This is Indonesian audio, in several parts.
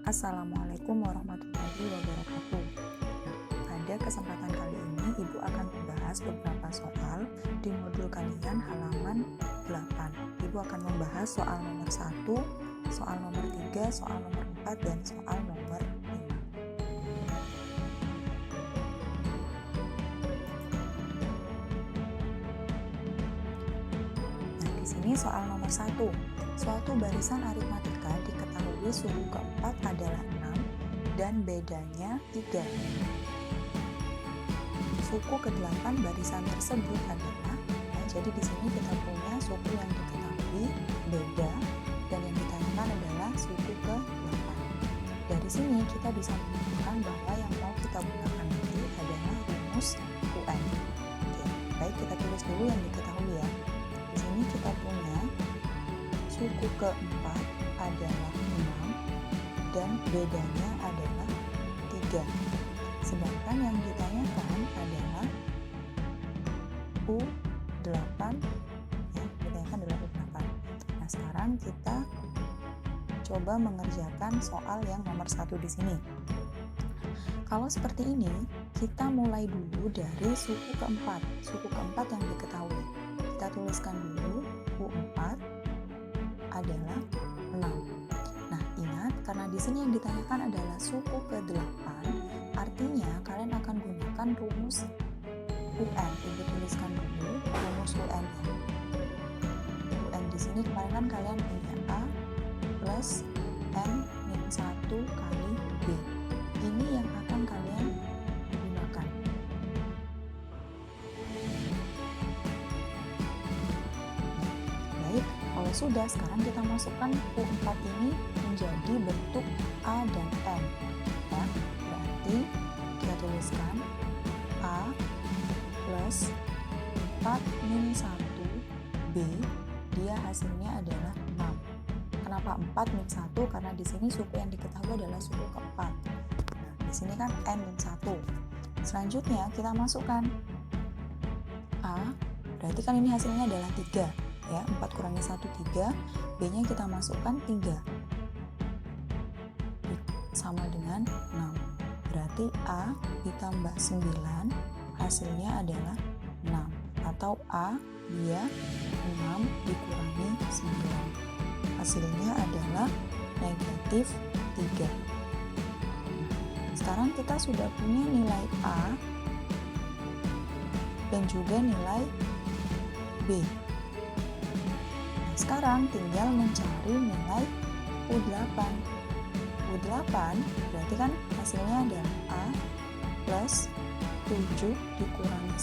Assalamualaikum warahmatullahi wabarakatuh. Pada kesempatan kali ini, Ibu akan membahas beberapa soal di modul kalian halaman 8. Ibu akan membahas soal nomor 1, soal nomor 3, soal nomor 4, dan soal nomor 5. Nah, di sini soal nomor 1. Suatu barisan aritmatika diketahui suku keempat adalah 6 dan bedanya 3. Suku ke-8 barisan tersebut adalah, jadi di sini kita punya suku yang diketahui beda dan yang ditanyakan adalah suku ke-8. Dari sini kita bisa menemukan bahwa yang mau kita gunakan nanti adalah rumus UN. Oke, baik, kita tulis dulu yang diketahui ya. Di sini kita punya suku keempat adalah 6 dan bedanya adalah 3. Sedangkan yang ditanyakan adalah U8, ya, ditanyakan adalah U8. Nah, sekarang kita coba mengerjakan soal yang nomor 1 di sini. Kalau seperti ini, kita mulai dulu dari suku keempat. Suku keempat yang diketahui. Kita tuliskan dulu U4 adalah 6. Nah, ingat karena di sini yang ditanyakan adalah suku ke-8, artinya kalian akan gunakan rumus UN. Ibu tuliskan dulu rumus UN. UN di sini kemarin kan kalian punya A plus N min 1 kali B. Ini yang akan kalian gunakan. Baik, kalau sudah, sekarang kita masukkan U4 ini menjadi bentuk A dan N. Ya, berarti kita tuliskan A plus 4 min 1 B, dia hasilnya adalah 6. Kenapa 4 min 1? Karena di sini suku yang diketahui adalah suku keempat. Nah, di sini kan N min 1. Selanjutnya kita masukkan A, berarti kan ini hasilnya adalah 3. Ya, 4 kurangi 1, 3. B-nya kita masukkan 3. Sama dengan 6. Berarti A ditambah 9 hasilnya adalah 6. Atau A dia 6 dikurangi 9. Hasilnya adalah negatif 3. Sekarang kita sudah punya nilai A dan juga nilai B. Sekarang tinggal mencari nilai U8. U8 berarti kan hasilnya adalah A plus 7 dikurangi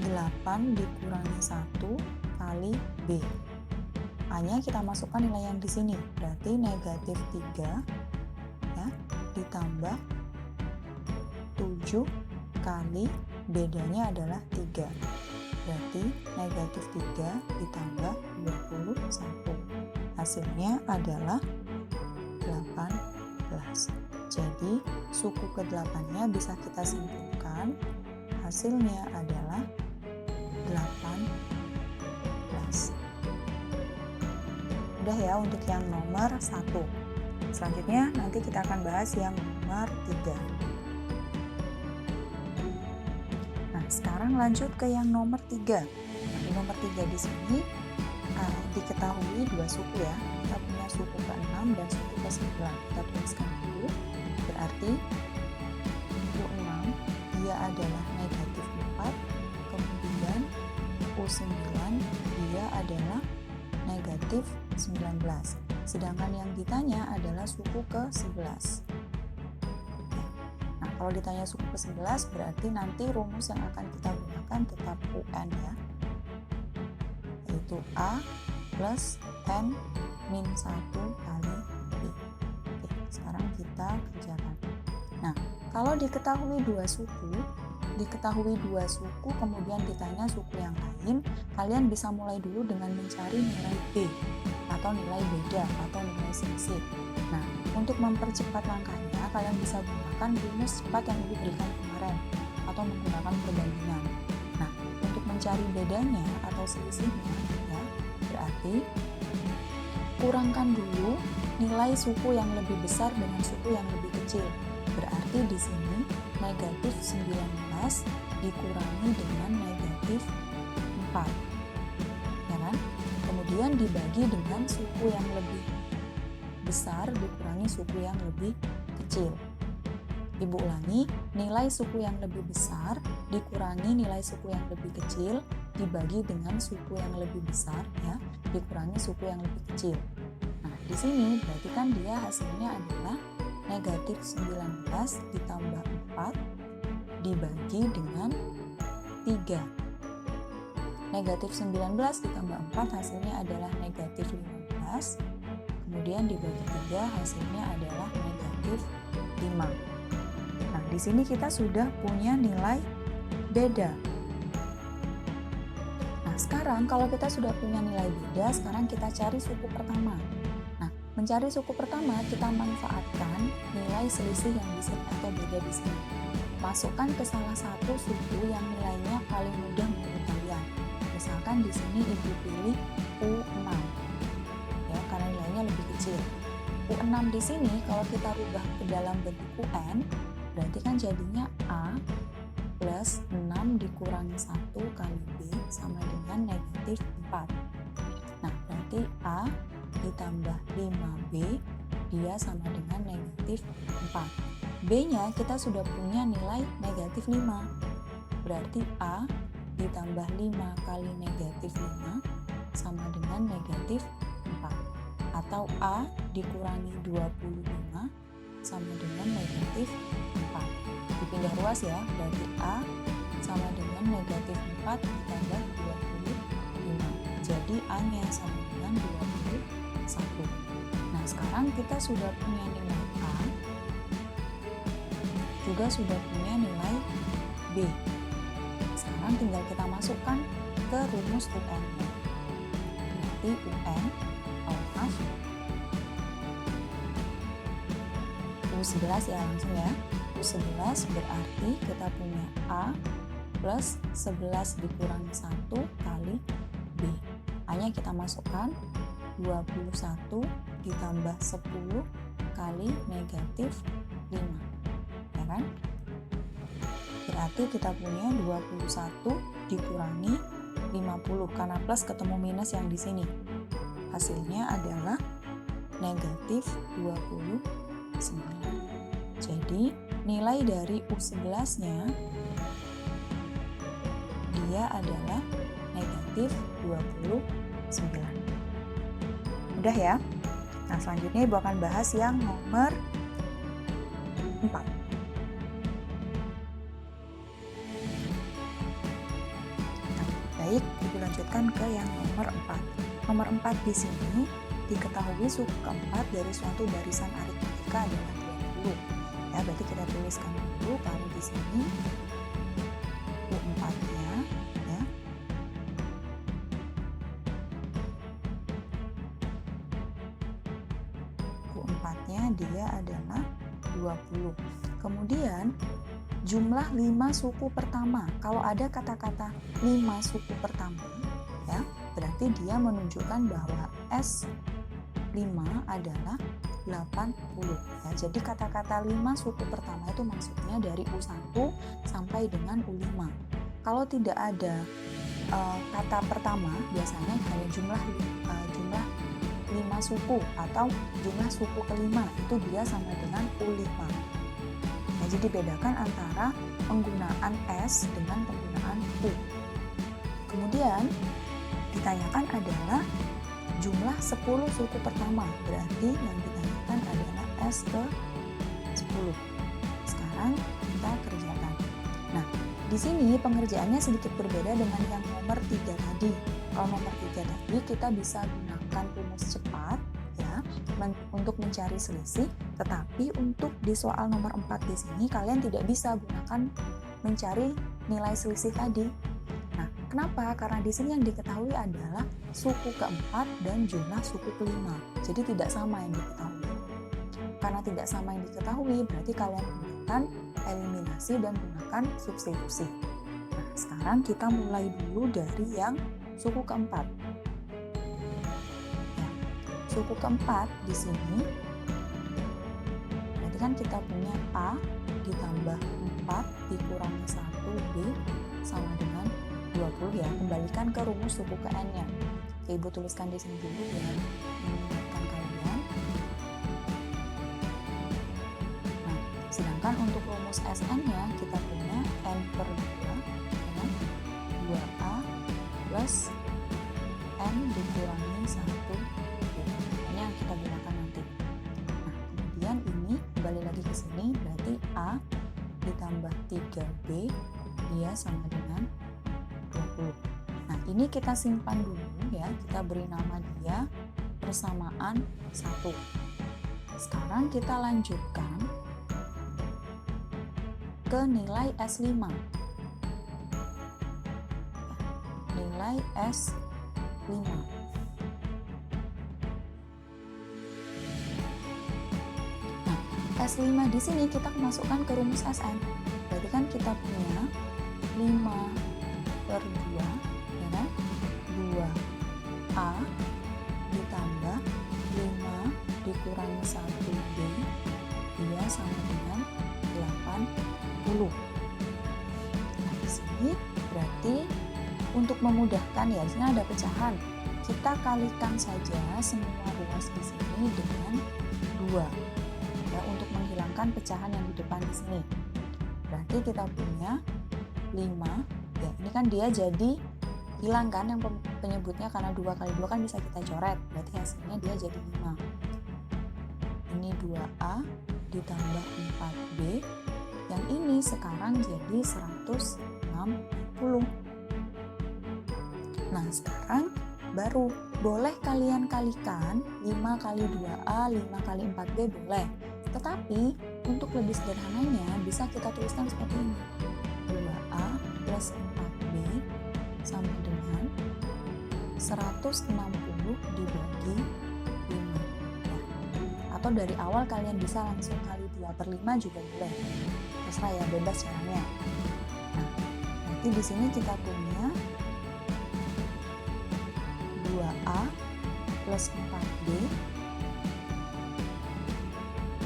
8 dikurangi 1 kali B. A-nya kita masukkan nilai yang di sini, berarti negatif 3 ya, ditambah 7 kali bedanya adalah 3. Berarti negatif 3 ditambah 21. Hasilnya adalah 18. Jadi suku ke-8-nya bisa kita simpulkan hasilnya adalah 18. Udah ya untuk yang nomor 1. Selanjutnya nanti kita akan bahas yang nomor 3. Sekarang lanjut ke yang nomor 3. Di nomor 3 di sini diketahui dua suku ya. Kita punya suku ke-6 dan suku ke-9. Kita tuliskan dulu. Berarti U6 dia adalah negatif 4. Kemudian U9 dia adalah negatif 19. Sedangkan yang ditanya adalah suku ke-11. Kalau ditanya suku ke-11 berarti nanti rumus yang akan kita gunakan tetap UN ya, yaitu A plus N min 1 kali B. Oke, sekarang kita kerjakan. Nah, kalau diketahui dua suku kemudian ditanya suku yang lain, kalian bisa mulai dulu dengan mencari nilai B atau nilai beda atau nilai selisih. Nah, untuk mempercepat langkahnya, kalian bisa gunakan rumus cepat yang diberikan kemarin atau menggunakan perbandingan. Nah, untuk mencari bedanya atau selisihnya, ya, berarti kurangkan dulu nilai suku yang lebih besar dengan suku yang lebih kecil. Berarti di sini negatif 19 dikurangi dengan negatif 4. Ya kan? Kemudian dibagi dengan suku yang lebih besar dikurangi suku yang lebih kecil. Ibu ulangi, nilai suku yang lebih besar dikurangi nilai suku yang lebih kecil dibagi dengan suku yang lebih besar ya, dikurangi suku yang lebih kecil. Nah, di sini berarti kan dia hasilnya adalah negatif 19 ditambah 4 dibagi dengan 3. Negatif 19 ditambah 4 hasilnya adalah negatif 15. Kemudian dibagi 3 hasilnya adalah negatif 5. Nah, di sini kita sudah punya nilai beda. Nah, sekarang kalau kita sudah punya nilai beda, sekarang kita cari suku pertama. Nah, mencari suku pertama, kita manfaatkan nilai selisih yang di sini atau beda di sini. Masukkan ke salah satu suku yang nilainya paling mudah menurut kalian. Misalkan di sini Ibu pilih U6. Ya, karena nilainya lebih kecil. U6 di sini kalau kita rubah ke dalam bentuk UN, berarti kan jadinya A plus 6 dikurangi 1 kali B sama dengan negatif 4. Nah, berarti A ditambah 5B dia sama dengan negatif 4. B-nya kita sudah punya nilai negatif 5. Berarti A ditambah 5 kali negatif 5 sama dengan negatif 4. Atau A dikurangi 25 sama dengan negatif 4. Dipindah ruas ya, berarti A sama dengan negatif 4 ditambah 25. Jadi A-nya sama dengan 21. Nah, sekarang kita sudah punya nilai A, juga sudah punya nilai B. Sekarang tinggal kita masukkan ke rumus UN-nya. Berarti UN, U11 ya langsung ya. U11 berarti kita punya A plus 11 dikurangi 1 kali B. A-nya kita masukkan 21 ditambah 10 kali negatif 5. Ya kan? Berarti kita punya 21 dikurangi 50 karena plus ketemu minus yang di sini. Hasilnya adalah negatif 29. Jadi nilai dari U11-nya dia adalah negatif 29. Udah ya? Nah, selanjutnya Ibu akan bahas yang nomor 4. Nah, baik, Ibu lanjutkan ke yang nomor 4. Nomor 4 di sini diketahui suku keempat dari suatu barisan aritmetika adalah 20. Ya, berarti kita tuliskan dulu kalau di sini U4-nya ya. U4-nya dia adalah 20. Kemudian jumlah 5 suku pertama. Kalau ada kata-kata 5 suku pertama ya, berarti dia menunjukkan bahwa S5 adalah 80 ya. Jadi kata-kata 5 suku pertama itu maksudnya dari U1 sampai dengan U5. Kalau tidak ada kata pertama, biasanya hanya jumlah 5 suku atau jumlah suku kelima, itu dia sama dengan U5. Nah, jadi bedakan antara penggunaan S dengan penggunaan U. Kemudian ditanyakan adalah jumlah 10 suku pertama, berarti yang ditanyakan adalah S ke 10. Sekarang kita kerjakan. Nah, di sini pengerjaannya sedikit berbeda dengan yang nomor 3 tadi. Kalau nomor 3 tadi kita bisa gunakan rumus cepat ya untuk mencari selisih, tetapi untuk di soal nomor 4 di sini kalian tidak bisa gunakan mencari nilai selisih tadi. Nah, kenapa? Karena di sini yang diketahui adalah suku keempat dan jumlah suku kelima. Jadi tidak sama yang diketahui. Karena tidak sama yang diketahui, berarti kalian gunakan eliminasi dan gunakan substitusi. Nah, sekarang kita mulai dulu dari yang suku keempat. suku keempat di sini, berarti kan kita punya A ditambah 4 dikurangi 1B sama dengan 20 ya. Kembalikan ke rumus suku ke N-nya. Oke, Ibu tuliskan di sini dulu ya, mengingatkan kalian. Nah, sedangkan untuk rumus Sn-nya kita punya N per 2 dengan 2A plus N dikurangi 1B. Ini yang kita gunakan nanti. Nah, kemudian ini kembali lagi ke sini, berarti A ditambah 3B dia sama dengan 20. Nah, ini kita simpan dulu ya, kita beri nama dia persamaan 1. Sekarang kita lanjutkan ke nilai S5. Nilai S5. Nah, S5 di sini kita masukkan ke rumus Sn. Berarti kan kita punya 5 per 2 ya kan? 2A ditambah 5 dikurangi 1B dia sama dengan 80. Nah, di sini berarti untuk memudahkan ya, di sini ada pecahan. Kita kalikan saja semua ruas di sini dengan 2 ya, untuk menghilangkan pecahan yang di depan di sini. Berarti kita punya 5 ya, ini kan dia jadi hilang kan yang penyebutnya, karena 2 kali 2 kan bisa kita coret, berarti hasilnya dia jadi 5. Ini 2A ditambah 4B, yang ini sekarang jadi 160. Nah, sekarang baru boleh kalian kalikan 5 kali 2A, 5 kali 4B boleh. Tetapi untuk lebih sederhananya bisa kita tuliskan seperti ini. 2A plus 4B sama dengan 160 dibagi 5. Ya. Atau dari awal kalian bisa langsung kali 2 per 5 juga boleh. Terserah ya, bebas caranya. Nah, nanti di sini kita punya 2A plus 4B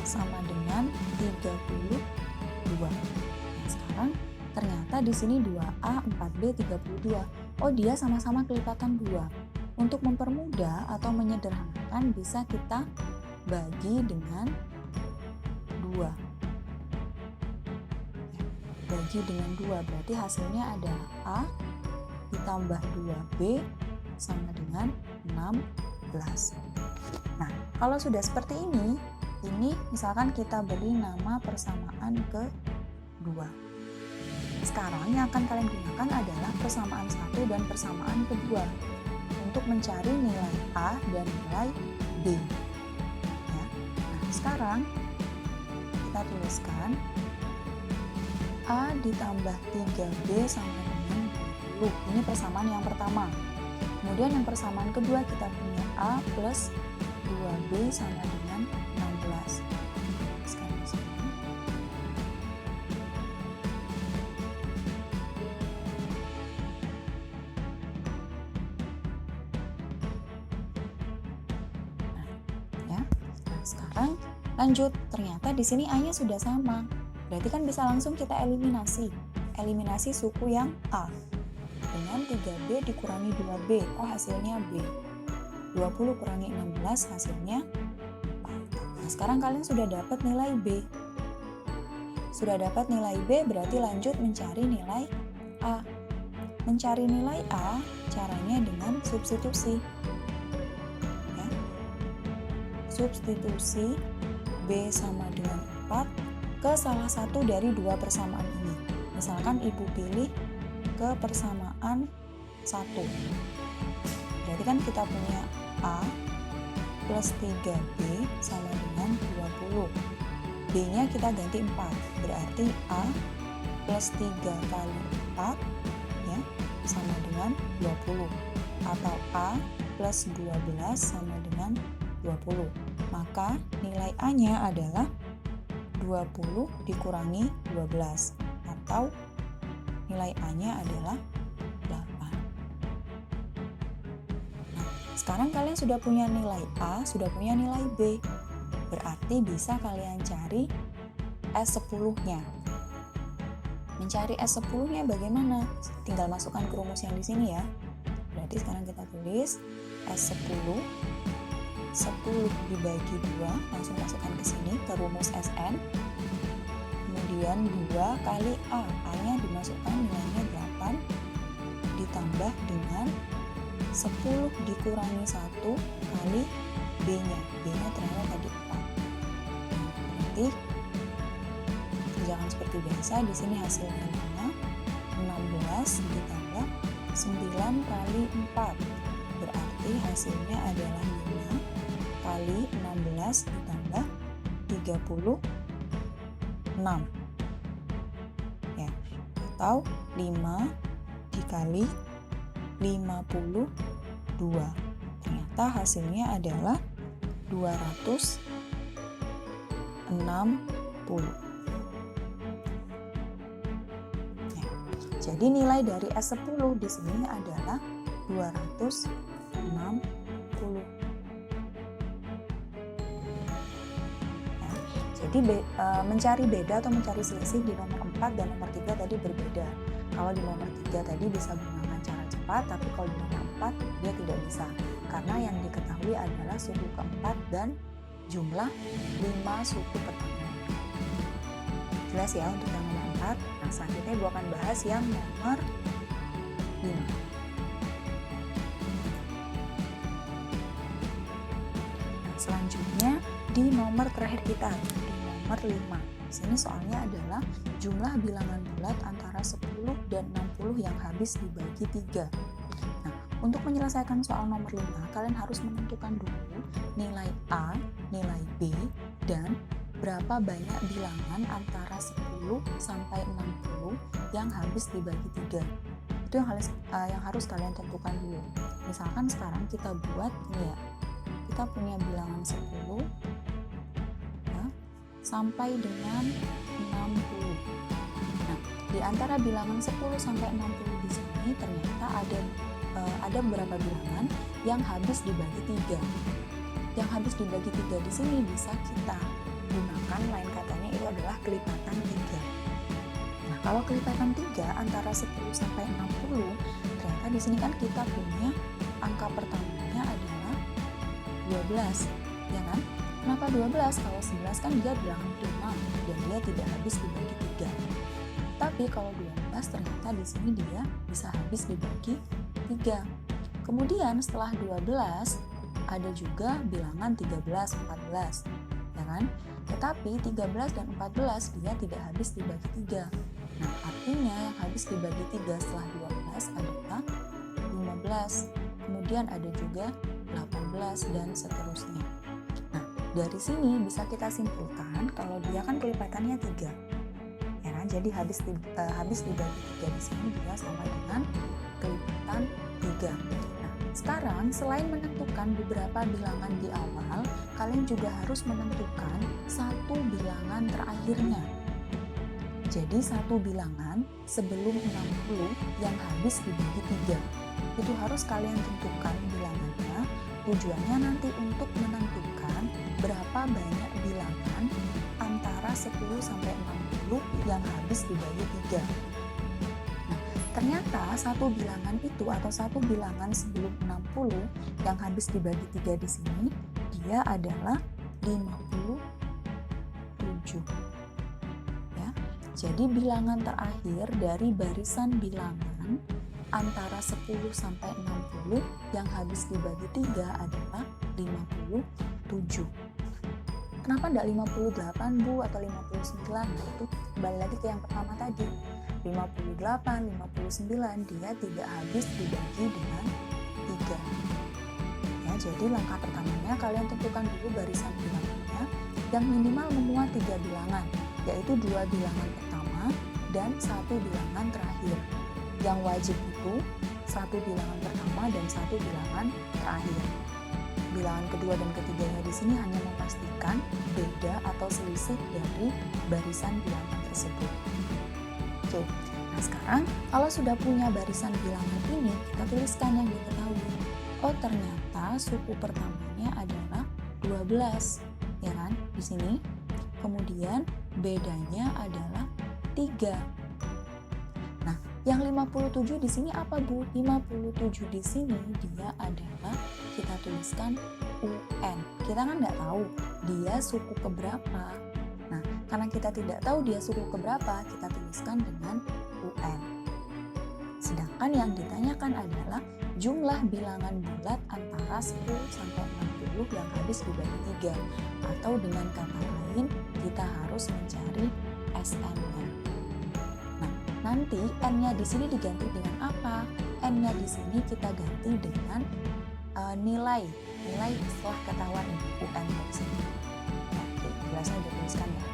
sama dengan 32. Nah, sekarang ternyata di sini 2A, 4B, 32. Oh, dia sama-sama kelipatan 2. Untuk mempermudah atau menyederhanakan bisa kita bagi dengan 2. Ya, bagi dengan 2 berarti hasilnya adalah A ditambah 2B sama dengan 16. Nah, kalau sudah seperti ini misalkan kita beri nama persamaan kedua. Sekarang yang akan kalian gunakan adalah persamaan 1 dan persamaan kedua untuk mencari nilai A dan nilai B. Ya. Nah, sekarang kita tuliskan A ditambah 3B sama dengan 20. Ini persamaan yang pertama. Kemudian yang persamaan kedua kita punya A plus 2B sama dengan 16. Sekarang di sini. Nah, sekarang lanjut. Ternyata di sini A-nya sudah sama. Berarti kan bisa langsung kita eliminasi. Eliminasi suku yang A. Dengan 3B dikurangi 2B, oh hasilnya B. 20 kurangi 16 hasilnya 4. Nah, sekarang kalian sudah dapat nilai B. Sudah dapat nilai B, berarti lanjut mencari nilai A. Mencari nilai A caranya dengan substitusi. Ya. Substitusi B sama dengan 4 ke salah satu dari dua persamaan ini. Misalkan Ibu pilih ke persamaan 1. Berarti kan kita punya A plus 3B sama dengan 20. B-nya kita ganti 4. Berarti A plus 3 kali 4 ya, sama dengan 20. Atau A plus 12 sama dengan 20. Maka nilai A-nya adalah 20 dikurangi 12. Atau nilai A-nya adalah 8. Nah, sekarang kalian sudah punya nilai A, sudah punya nilai B. Berarti bisa kalian cari S10-nya. Mencari S10-nya bagaimana? Tinggal masukkan ke rumus yang di sini ya. Berarti sekarang kita tulis S10, 10 dibagi 2, langsung masukkan ke sini ke rumus Sn. Kemudian 2 kali A, A-nya dimasukkan nilainya 8, ditambah dengan 10 dikurangi 1 kali B-nya. B-nya ternyata tadi 4. Berarti kerjakan seperti biasa, di sini hasilnya 5, 16 ditambah 9 kali 4. Berarti hasilnya adalah 5 kali 16 ditambah 36. Ya, atau 5 dikali 52. Ternyata hasilnya adalah 260. Ya, jadi nilai dari S10 di sini adalah 260. Ya, jadi mencari beda atau mencari selisih di nomor 4 dan nomor 3 tadi berbeda. Kalau di nomor 3 tadi bisa menggunakan cara cepat, tapi kalau di nomor 4 dia tidak bisa. Karena yang diketahui adalah suku keempat dan jumlah 5 suku pertama. Jelas ya untuk yang nomor 4. Nah, selanjutnya Ibu akan bahas yang nomor 5. Nah, selanjutnya di nomor terakhir kita, di nomor 5. Di sini soalnya adalah jumlah bilangan bulat antara 10 dan 60 yang habis dibagi 3. Nah, untuk menyelesaikan soal nomor 5, kalian harus menentukan dulu nilai A, nilai B, dan berapa banyak bilangan antara 10 sampai 60 yang habis dibagi 3. Itu yang harus kalian tentukan dulu. Misalkan sekarang kita buat ini ya, kita punya bilangan 10 ya, sampai dengan 60. Nah, di antara bilangan 10 sampai 60 di sini ternyata ada beberapa bilangan yang habis dibagi 3. Yang habis dibagi 3 di sini bisa kita gunakan, lain katanya itu adalah kelipatan 3. Nah, kalau kelipatan 3 antara 10 sampai 60, ternyata di sini kan kita punya angka pertamanya adalah 12, ya kan? Kenapa 12? Kalau 11 kan dia bilangan prima dan dia tidak habis dibagi 3. Tapi kalau 12 ternyata di sini dia bisa habis dibagi 3. Kemudian setelah 12 ada juga bilangan 13, 14, ya kan? Tetapi 13 dan 14 dia tidak habis dibagi 3. Nah, artinya yang habis dibagi 3 setelah 12 adalah 15. Kemudian ada juga 18 dan seterusnya. Nah, dari sini bisa kita simpulkan kalau dia kan kelipatannya 3. Ya kan? Jadi habis dibagi 3 di sini dia sama dengan kelipatan 3. Nah, sekarang selain menentukan beberapa bilangan di awal, kalian juga harus menentukan satu bilangan terakhirnya. Jadi satu bilangan sebelum 60 yang habis dibagi 3. Itu harus kalian tentukan bilangannya. Tujuannya nanti untuk menentukan berapa banyak bilangan antara 10 sampai 60 yang habis dibagi 3. Ternyata satu bilangan itu atau satu bilangan sebelum 60 yang habis dibagi 3 di sini dia adalah 57. Ya. Jadi bilangan terakhir dari barisan bilangan antara 10 sampai 60 yang habis dibagi 3 adalah 57. Kenapa enggak 58 Bu atau 59? Nah, itu kembali lagi ke yang pertama tadi. 58, 59 dia tidak habis dibagi dengan 3. Ya, jadi langkah pertamanya kalian tentukan dulu barisan bilangannya yang minimal memuat 3 bilangan, yaitu 2 bilangan pertama dan 1 bilangan terakhir. Yang wajib itu 1 bilangan pertama dan 1 bilangan terakhir. Bilangan kedua dan ketiganya di sini hanya memastikan beda atau selisih dari barisan bilangan tersebut. Oke, nah sekarang kalau sudah punya barisan bilangan ini, kita tuliskan yang diketahui. Oh Oh, ternyata suku pertamanya adalah 12, ya kan? Di sini. Kemudian bedanya adalah 3. Nah, yang 57 di sini apa, Bu? 57 di sini dia adalah, kita tuliskan UN. Kita kan nggak tahu dia suku keberapa. Nah, karena kita tidak tahu dia suku keberapa, kita tuliskan dengan UN. Sedangkan yang ditanyakan adalah jumlah bilangan bulat antara 10 sampai 60 yang habis dibagi 3. Atau dengan kata lain, kita harus mencari SN-nya. Nah, nanti N-nya di sini diganti dengan apa? N-nya di sini kita ganti dengan nilai setelah ketahuan ini, UN di sini. Nanti jelasnya dituliskan ya.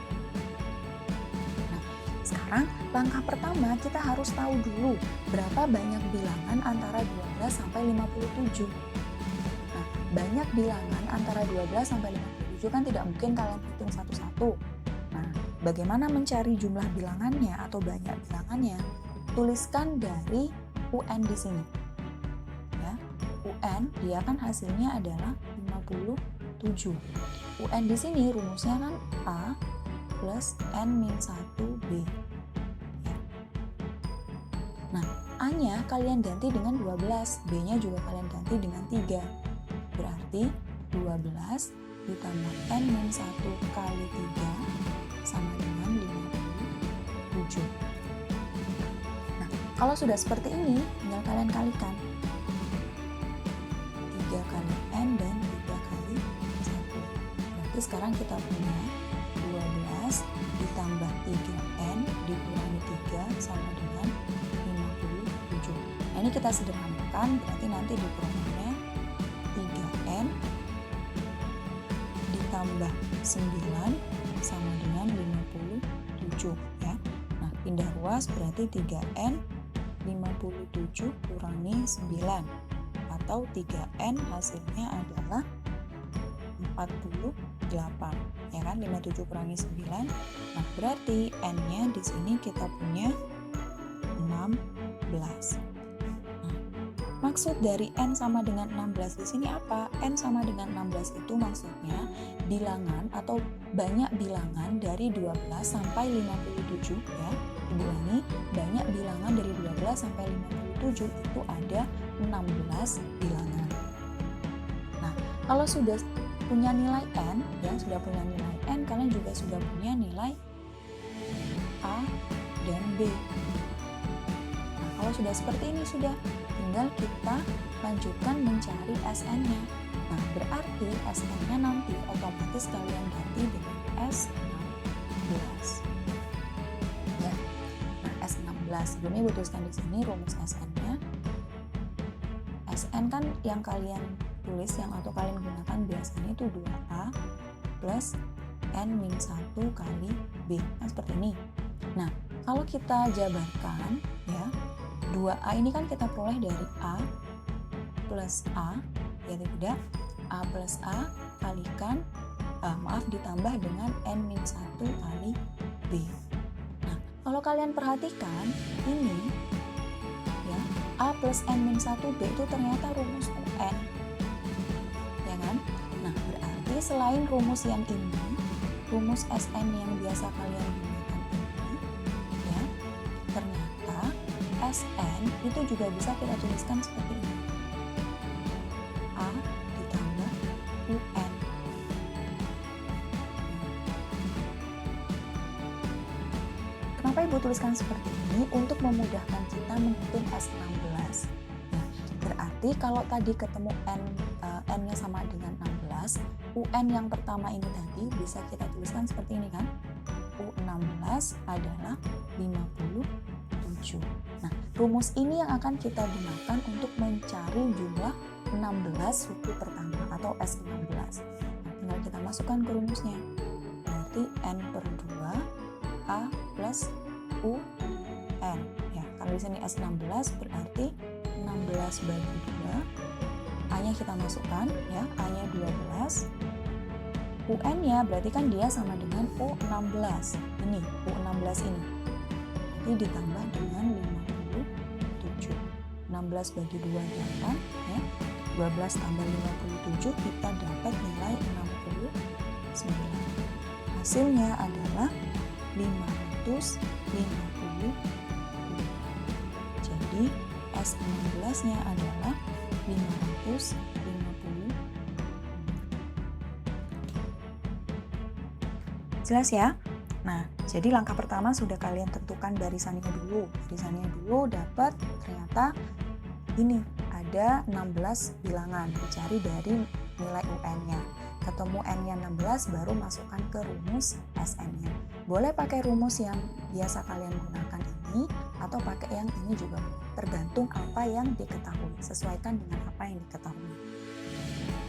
Nah, sekarang langkah pertama kita harus tahu dulu berapa banyak bilangan antara 12 sampai 57. Nah, banyak bilangan antara 12 sampai 57 kan tidak mungkin kalian hitung satu-satu. Nah, bagaimana mencari jumlah bilangannya atau banyak bilangannya? Tuliskan dari UN di sini. UN dia kan hasilnya adalah 57. UN di sini rumusnya kan A plus N-1B. Ya. Nah, A-nya kalian ganti dengan 12, B-nya juga kalian ganti dengan 3. Berarti 12 ditambah N-1 kali 3 sama dengan 57. Nah, kalau sudah seperti ini, tinggal kalian kalikan. 3 kali N dan 3 kali 1. Berarti sekarang kita punya 12 ditambah 3N dikurangi 3 sama dengan 57. Nah, ini kita sederhanakan, berarti nanti di programnya 3N ditambah 9 sama dengan 57 ya. Nah, pindah ruas berarti 3N 57 kurangi 9. Atau 3N hasilnya adalah 48 ya kan, 57 kurangi 9. Nah, berarti N-nya di sini kita punya 16. Nah, maksud dari N sama dengan 16 di sini apa? N sama dengan 16 itu maksudnya bilangan atau banyak bilangan dari 12 sampai 57 ya. Diulangi, banyak bilangan dari 12 sampai 57 itu ada 16 bilangan. Nah, kalau sudah punya nilai N, ya sudah punya nilai N, kalian juga sudah punya nilai A dan B. Nah, kalau sudah seperti ini sudah, tinggal kita lanjutkan mencari SN-nya. Nah, berarti SN-nya nanti otomatis kalian ganti dengan S16. Ya. Nah, S16. Sebelumnya gue tuliskan di sini rumus SN-nya. SN kan yang kalian tulis yang atau kalian gunakan biasanya itu 2A plus N-1 kali B. Nah, seperti ini. Nah, kalau kita jabarkan ya, 2A ini kan kita peroleh dari A plus A, ya tidak? A plus A kalikan, ditambah dengan N-1 kali B. Nah, kalau kalian perhatikan, ini ya, A plus N-1B itu ternyata rumus UN. Ya kan? Nah, berarti selain rumus yang ini, rumus SN yang biasa kalian gunakan ini, ya, ternyata SN itu juga bisa kita tuliskan seperti ini. A ditambah UN. Kenapa Ibu tuliskan seperti ini? Untuk memudahkan kita menghitung S16. Nah, berarti kalau tadi ketemu N-nya sama dengan 16, UN yang pertama ini tadi bisa kita tuliskan seperti ini kan? U16 adalah 57. Nah, rumus ini yang akan kita gunakan untuk mencari jumlah 16 suku pertama atau S16. Nah, tinggal kita masukkan ke rumusnya. Berarti N per 2 A plus UN. Ya, kalau di sini S16 berarti 16 bagi 2. A-nya kita masukkan ya, A-nya 12. UN-nya berarti kan dia sama dengan U16. Ini, U16 ini. Nanti ditambah dengan 57. 16 bagi 2 8 ya. 12 tambah 57 kita dapat nilai 69. Hasilnya adalah 550. Jadi S16-nya adalah 550. Jelas ya? Nah, jadi langkah pertama sudah kalian tentukan barisannya dulu. Barisannya dulu dapat ternyata ini ada 16 bilangan. Dicari dari nilai UN-nya. Ketemu N-nya 16 baru masukkan ke rumus SN-nya. Boleh pakai rumus yang biasa kalian gunakan ini atau pakai yang ini juga tergantung apa yang diketahui. Sesuaikan dengan apa yang diketahui.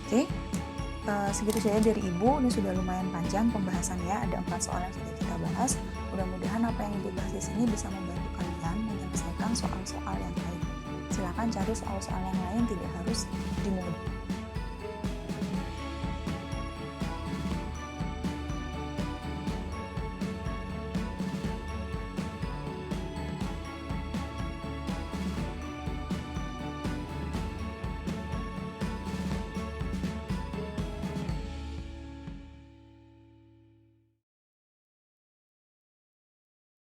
Oke. Segitu saja dari Ibu, ini sudah lumayan panjang pembahasannya, ada 4 soal yang sudah kita bahas. Mudah-mudahan apa yang Ibu bahas di sini bisa membantu kalian menyelesaikan soal-soal yang lain. Silakan cari soal-soal yang lain, tidak harus dimulai